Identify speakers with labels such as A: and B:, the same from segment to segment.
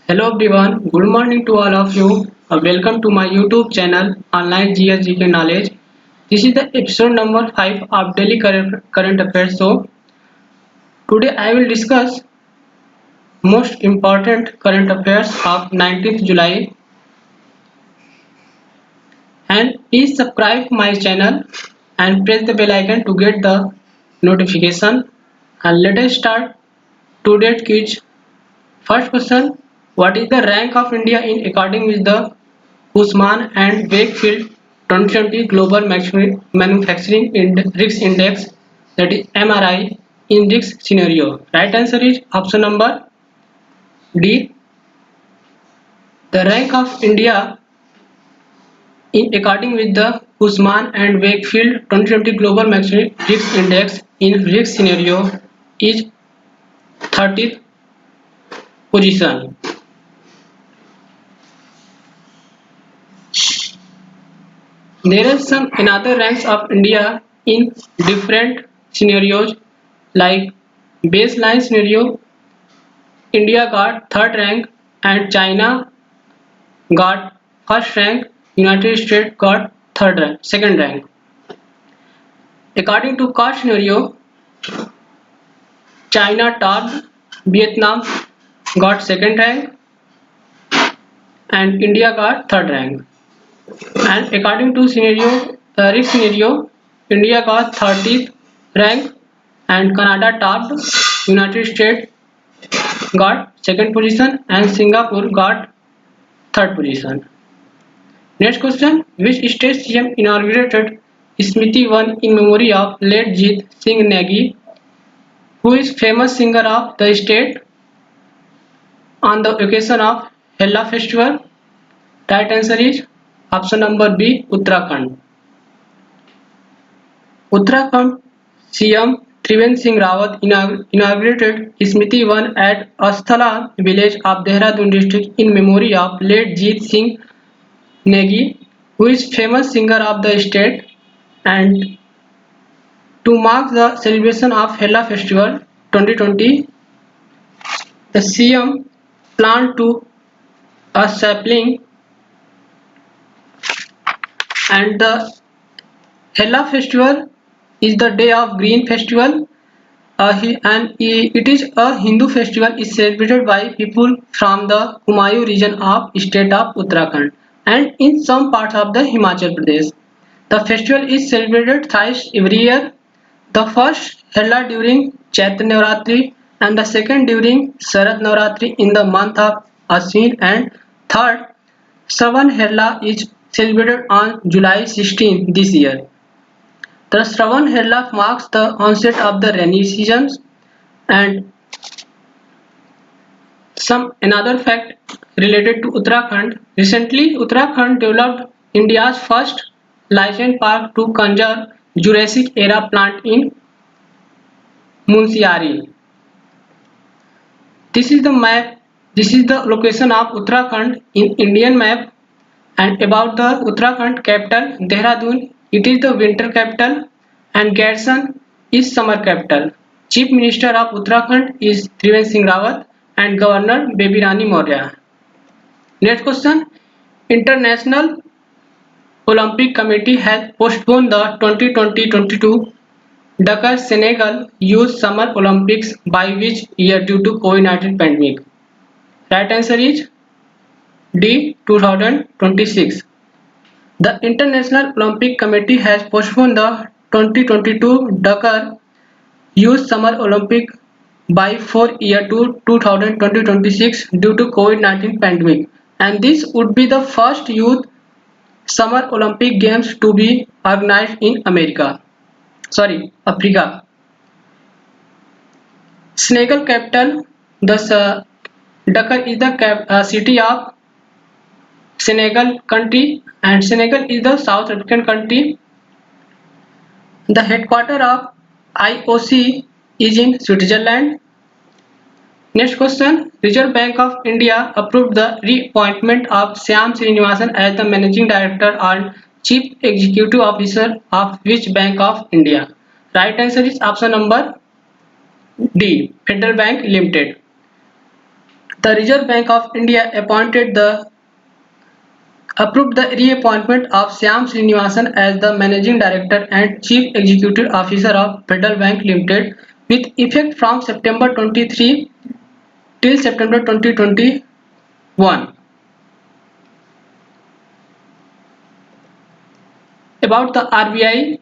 A: Hello everyone, good morning to all of you. Welcome to my YouTube channel Online GSGK Knowledge. This is the episode number 5 of Daily Current Affairs show. Today I will discuss most important current affairs of 19th July, and please subscribe my channel and press the bell icon to get the notification. And let us start today's quiz. First question: what is the rank of India in according with the Usman and Wakefield 2020 Global Manufacturing Risk Index, that is MRI, in risk scenario? Right answer is option number D. The rank of India in according with the Usman and Wakefield 2020 Global Manufacturing Risk Index in risk scenario is 30th position. There are some another ranks of India in different scenarios, like baseline scenario. India got third rank and China got first rank. United States got second rank. According to cost scenario, China topped, Vietnam got second rank, and India got third rank. And according to risk scenario, India got 30th rank and Canada topped, United States got second position and Singapore got third position. Next question: which state CM inaugurated Smriti One in memory of late Jeet Singh Negi, who is famous singer of the state, on the occasion of Hella festival? Right answer is option number B, Uttarakhand. Uttarakhand CM Trivendra Singh Rawat inaugurated Smriti One at Asthala village of Dehradun district in memory of late Jeet Singh Negi, who is famous singer of the state, and to mark the celebration of Hella Festival 2020, the CM planned to a sapling, and the Hella Festival is the day of green festival, and it is a Hindu festival is celebrated by people from the Kumayu region of state of Uttarakhand and in some parts of the Himachal Pradesh. The festival is celebrated thrice every year. The first held during Chaitra Navratri and the second during Sharad Navratri in the month of Ashwin, and third Shravan Hela is celebrated on July 16 this year. The Shravan Hela marks the onset of the rainy season. And some another fact related to Uttarakhand: recently Uttarakhand developed India's first licensed park to conserve Jurassic era plant in Munsiari. This is the map. This is the location of Uttarakhand in Indian map. And about the Uttarakhand capital, Dehradun, it is the winter capital, and Garson is summer capital. Chief Minister of Uttarakhand is Trivendra Singh Rawat and Governor Baby Rani Maurya. Next question: International Olympic Committee has postponed the 2020-22 Dakar Senegal Youth Summer Olympics by which year due to COVID-19 pandemic? Right answer is D, 2026. The International Olympic Committee has postponed the 2022 Dakar Youth Summer Olympic by 4 years to 2026 due to COVID-19 pandemic, and this would be the first youth Summer Olympic Games to be organized in Africa. Senegal capital, the Dakar is the city of Senegal country, and Senegal is the South African country. The headquarters of IOC is in Switzerland. Next question: Reserve Bank of India approved the reappointment of Shyam Srinivasan as the Managing Director and Chief Executive Officer of which Bank of India? Right answer is option number D, Federal Bank Limited. The Reserve Bank of India approved the reappointment of Shyam Srinivasan as the Managing Director and Chief Executive Officer of Federal Bank Limited with effect from September 23 till September 2021. About the RBI,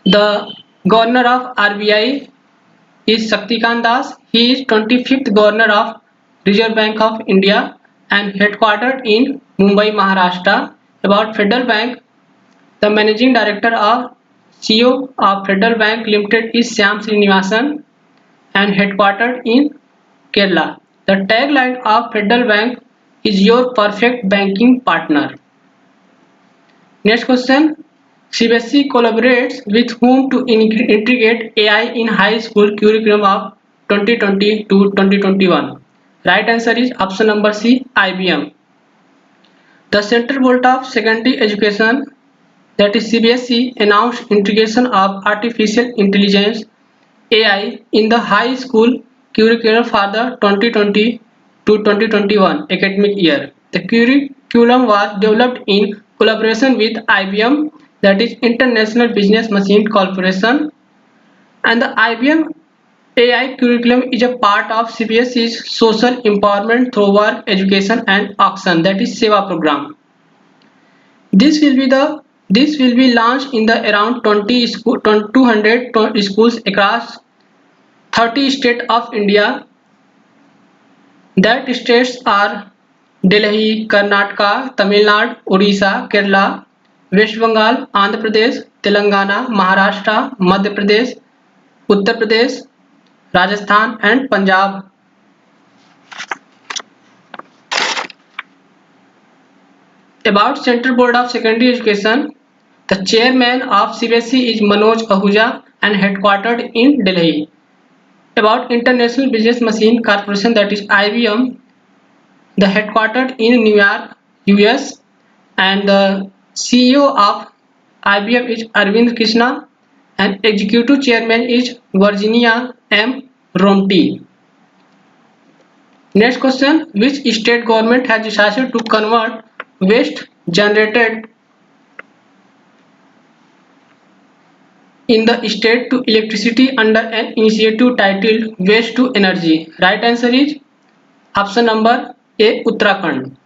A: the Governor of RBI is Shaktikant Das. He is 25th Governor of Reserve Bank of India and headquartered in Mumbai, Maharashtra. About Federal Bank, the Managing Director or CEO of Federal Bank Limited is Shyam Srinivasan and headquartered in Kerala. The tagline of Federal Bank is your perfect banking partner. Next question. CBSE collaborates with whom to integrate AI in high school curriculum of 2020 to 2021? Right answer is option number C, IBM. The Central Board of Secondary Education, that is CBSE, announced integration of artificial intelligence AI in the high school curriculum for the 2020 to 2021 academic year. The curriculum was developed in collaboration with IBM, that is International Business Machine Corporation, and the IBM AI curriculum is a part of CBSE's Social Empowerment Through Work Education and Action, that is SEVA program. This will be launched in the around 200 schools across 30 states of India. That states are Delhi, Karnataka, Tamil Nadu, Odisha, Kerala, West Bengal, Andhra Pradesh, Telangana, Maharashtra, Madhya Pradesh, Uttar Pradesh, Rajasthan and Punjab. About Central Board of Secondary Education, the chairman of CBSE is Manoj Ahuja and headquartered in Delhi. About International Business Machine Corporation, that is IBM, the headquartered in New York, US, and the CEO of IBM is Arvind Krishna and executive chairman is Virginia M. Romty. Next question, which state government has decided to convert waste generated in the state to electricity under an initiative titled Waste to Energy? Right answer is option number A, Uttarakhand.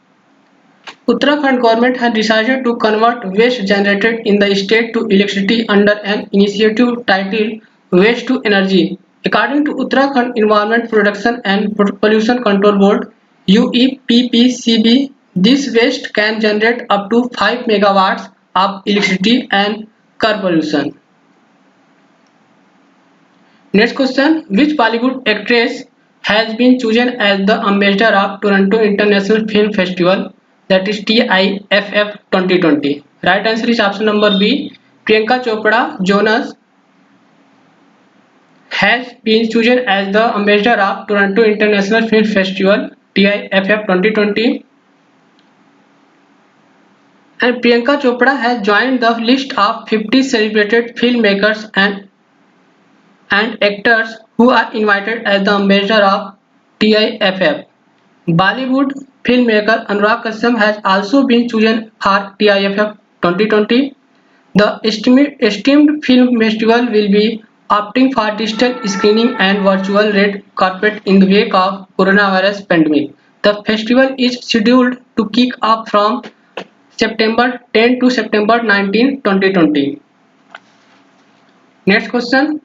A: Uttarakhand government has decided to convert waste generated in the state to electricity under an initiative titled Waste to Energy. According to Uttarakhand Environment Protection and Pollution Control Board UEPPCB, this waste can generate up to 5 megawatts of electricity and curb pollution. Next question, which Bollywood actress has been chosen as the ambassador of Toronto International Film Festival, that is TIFF 2020? Right answer is option number B, Priyanka Chopra Jonas has been chosen as the ambassador of Toronto International Film Festival TIFF 2020. And Priyanka Chopra has joined the list of 50 celebrated filmmakers and actors who are invited as the ambassador of TIFF. Bollywood filmmaker Anurag Kashyap has also been chosen for TIFF 2020. The esteemed film festival will be opting for digital screening and virtual red carpet in the wake of coronavirus pandemic. The festival is scheduled to kick off from September 10 to September 19, 2020. Next question.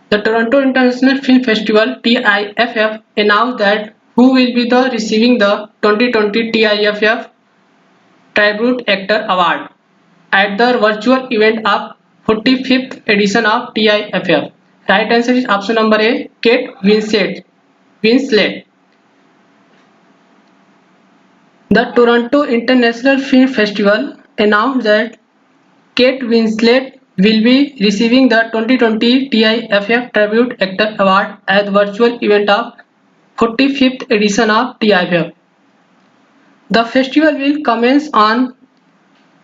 A: The Toronto International Film Festival (TIFF) announced that who will be the receiving the 2020 TIFF Tribute Actor Award at the virtual event of 45th edition of TIFF. Right answer is option number A, Kate Winslet. The Toronto International Film Festival announced that Kate Winslet will be receiving the 2020 TIFF Tribute Actor Award at the virtual event of 45th edition of TIFF. The festival will commence on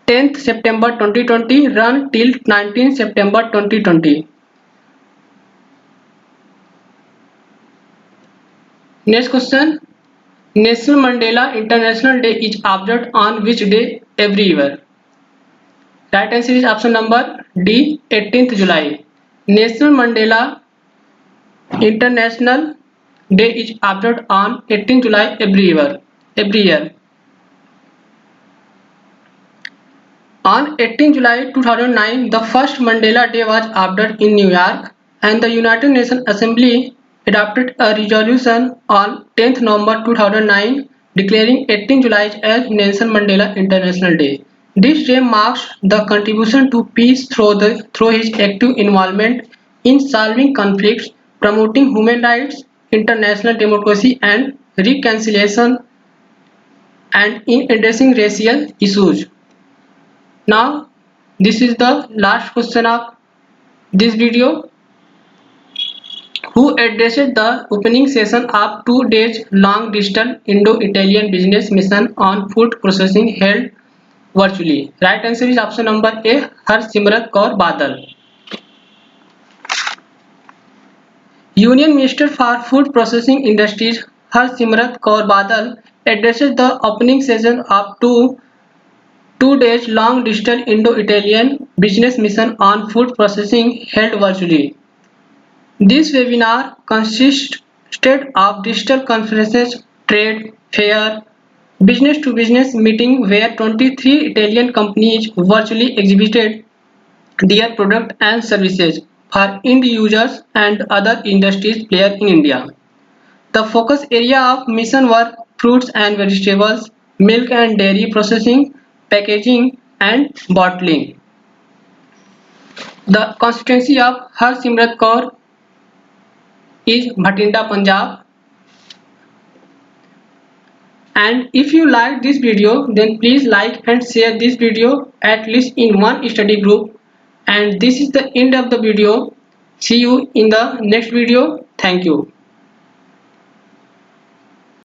A: 10th September 2020, run till 19th September 2020. Next question. Nelson Mandela International Day is observed on which day every year? Right answer is option number D, 18th July. Nelson Mandela International Day is observed on 18th July every year. On 18 July 2009, the first Mandela Day was observed in New York, and the United Nations Assembly adopted a resolution on 10th November 2009 declaring 18 July as Nelson Mandela International Day. This day marks the contribution to peace through his active involvement in solving conflicts, promoting human rights, international democracy and reconciliation, and in addressing racial issues. Now, this is the last question of this video. Who addressed the opening session of 2 days long digital Indo-Italian business mission on food processing held virtually? Right answer is option number A, Harsimrat Kaur Badal. Union Minister for Food Processing Industries Harsimrat Kaur Badal addressed the opening session of 2 days long digital Indo-Italian business mission on food processing held virtually. This webinar consisted of digital conferences, trade fair, business-to-business meeting where 23 Italian companies virtually exhibited their products and services for end users and other industries players in India. The focus area of mission were fruits and vegetables, milk and dairy processing, packaging and bottling. The constituency of Harsimrat Kaur is Bhatinda, Punjab. And if you like this video, then please like and share this video at least in one study group. And this is the end of the video. See you in the next video. Thank you.